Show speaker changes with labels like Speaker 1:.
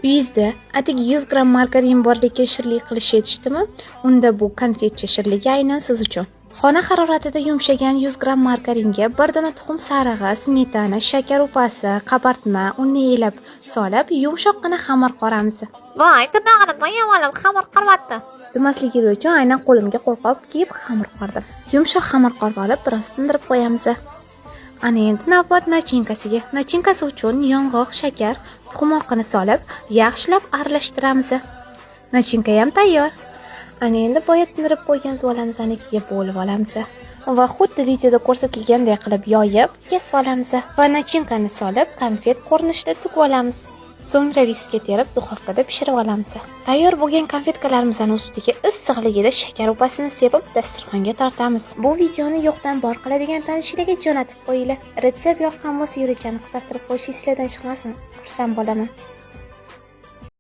Speaker 1: Uyingizda atigi 100 gramm margarin borligi shirli qilish yetishdimi? Unda bu konfetcha shirligi aynan siz uchun. Xona haroratida yumshagan 100 gramm margaringa bir dona tuxum sarig'i, smetana, shakar upasi, qabartma, unni elab solib, yumshoqqina xamir qoramiz.
Speaker 2: Voy, tirnog'imni yomon xamir qoryapti.
Speaker 1: Demasligi uchun aynan qo'limga qo'lqop kiyib xamir qordim. Yumshoq xamir qorib olib, biroz tindirib qo'yamiz. Ana endi navbat nachinkasiga. Nachinkasi uchun yong'oq, shakar, tuxum oqini solib, yaxshilab aralashtiramiz. Nachinka ham tayyor. Ana endi boya tindirib qo'ygan zvolamiznikiga bo'lib olamiz. Va xuddi videoda ko'rsatilgandek qilib yoyib, kesib olamiz va nachinkani solib, konfet ko'rinishida tugib olamiz. So'ngra diskga terib, duxovkada pishirib olamiz. Tayyor bo'lgan konfetkalarimizning ustiga issiqligida shakar upasini sepib, dasturxonga tortamiz. Bu videoni yo'qdan bor qiladigan tanishlarga jo'natib qo'yinglar. Retsept yoqqan bo'lsa, yurichani qisqartirib qo'yish esingizdan chiqmasin. Xursand bo'laman.